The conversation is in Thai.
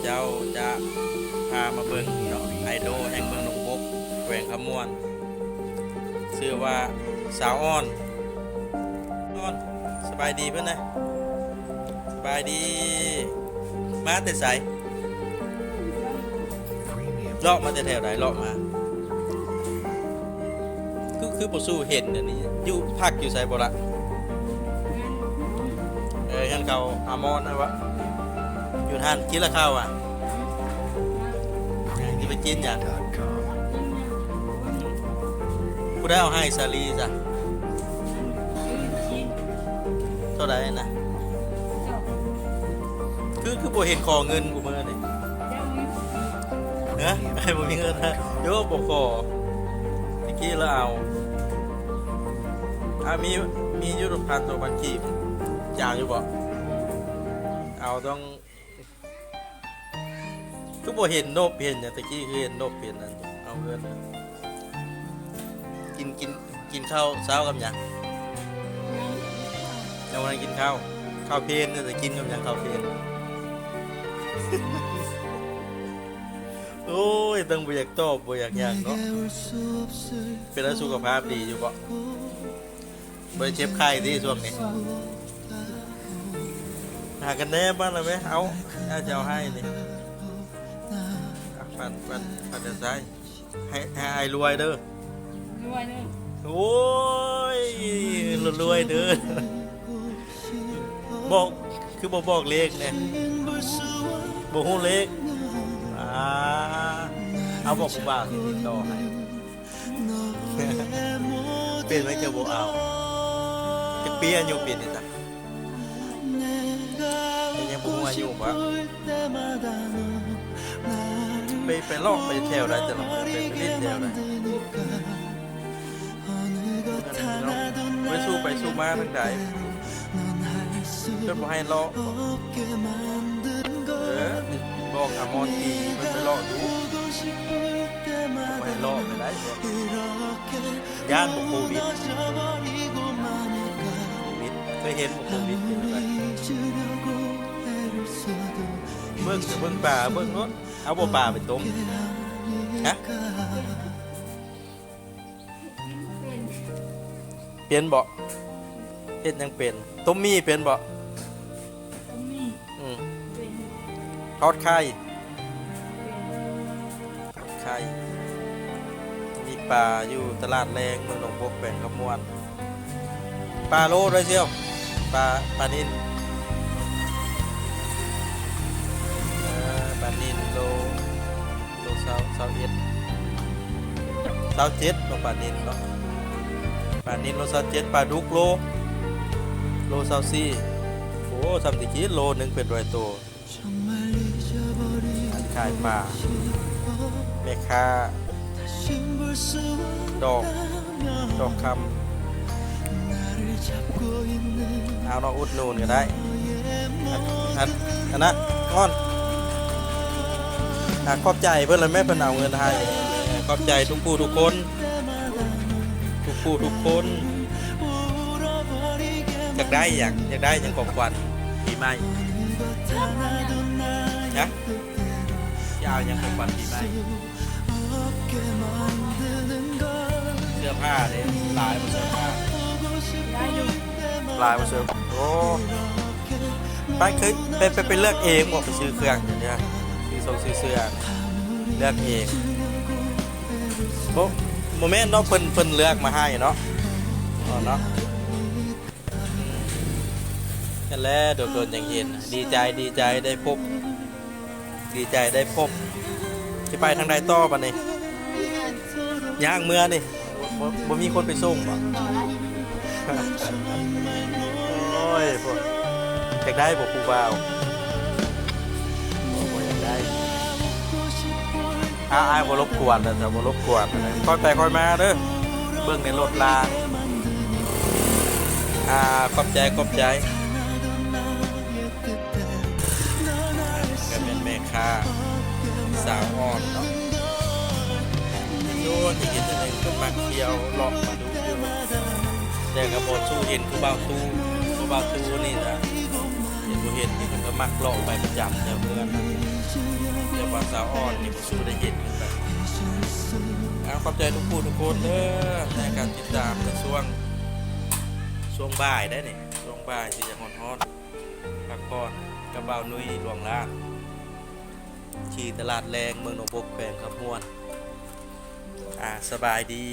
เจ้าจะพามาเบิ่งเนาะไอดอลแห่งเมืองหนองบกแขวงขมวนชื่อว่าสาวอ้อนสบายดีเพื่อนนะสบายดีมาแต่ไสเลาะมาแต่แถวไหนเลาะมาคือบ่สู้เห็นอันนี้อยู่พักอยู่ไสบ่ละเห็นเขาอามอนนะวะอยู่ทานกินละข้าวอ่ะนี่ไปกินอย่างกูได้เอาให้สาลีจ้ะเท่าไหร่นะคือบ่เห็นคอเงินกูมือนี่เนอะไอ้บ่มีเงินนะโยกบ่คอเมื่อกี้แล้วเอามียุโรพันตัวบันกีบจางอยู่บ่เอาต้องคือบ่เห็นนบเห็นอย่างตะกี้คือเห็นนบเห็นนั่นเอาเงินกินข้าวเช้ากับหยังเอาวันกินข้าวเพลนแต่กินกับหยังข้าวเพลน โอ้ยต้องบ่อยากตอบบ่อยากหยังเนาะเป็นแล้วสุขภาพดีอยู่บ่บ่ได้เจ็บไข้ที่ช่วงนี้หากันแน่บ้านละไหมเอาจะเอาให้นี่ปันจะใช้ให้รวยเด้อรวยเด้อโอ้ยรวยเด้อบอกคือบอกเลขเนี่ยบอกหูเลขเอาบอกผมบ้างติดต่อให้เป็นไว้จะบอกเอาจะเปลี่ยนอยู่เปลี่ยนนี่จ้ะยังบุ้งอายุวะไปลอกไปแถวไรแต่ละมันไปเล่นแถวไรไปสู้มาทั้งใดจนมาให้ลอกบอกอามอนตีมันไปลอกดูไปลอกไปได้ย่านบุกโควิดเคยเห็นบุกโควิดเป็นอะไรเบิ่งป่าเบิ่งรถเอาบ่ป่าไปต้มฮะเปลี่ยนบ่เฮ็ดยังเป็นต้มมี่เป็นบ่ทอดไข่มีปลาอยู่ตลาดแรงเมืองหนองบกแขวงขมวนปลาโลด้วยเชียวปลานิลปลานิลโลเซาเอ็ดเซาเจ็ดเนาะปลานิลเนาะปลานิลโลเซาเจ็ดปลาดุกโลเซาซี่โอ้ทำติกี้โลนึงเป็นร้อยตัวขายปลาแม่ค้าดอกคำเอาเนาะอุดหนุนก็ได้อันนะอ้อนขอบใจเพื่อนเลยแม่เป็นเอาเงินให้ขอบใจทุกผู้ทุกคนอยากได้อย่างของขวัญปีใหม่นะยาวยังของขวัญปีใหม่เสื้อผ้าเลยลายมาเสื้อผ้าลายมาเสื้อโอ้ไปเคยไปเลือกเองบอกไปซื้อเครื่องอย่างเนี้ยซื้อเสื้อเลือกเองโมเมนต์เนาะเพิ่นเลือกมาให้เนาะกันแล้วโดนอย่างเห็นดีใจได้พบที่ไปทางใดต่อปะนี่ย่างเมื่อนี่บ่มีคนไปส่งป่ะโอ้ยพวกอยากได้พวกผู้บ่าวอยากได้อ้ายบ่รบกวนแต่บ่รบกวนค่อยไปค่อยมาเด้อเบิ่งในรถลางขอบใจก็เป็นแม่ค้าสาวอ่อนเนาะโยนที่เห็นอะไรก็มาเที่ยวเลาะมาดูอยู่แต่กระโดดสู้เห็นกูบ่าวตูนี่นะ ห็นบ่เห็นนี่มันก็มักเลาะไปประจำแถวเมืองนะเดี๋ยวว่าสาวอ่อนนี่บ่สู้ได้เห็นกันไปขอบใจทุกผู้ทุกคนเด้อในการติดตามในช่วงบ่ายได้นี่ช่วงบ่ายสิจะฮ้อนๆพักผ่อนกับบ่าวนุ้ยหลวงลานขี่ตลาดแรงเมืองหนองบกแขวงขะม่วนสบายดี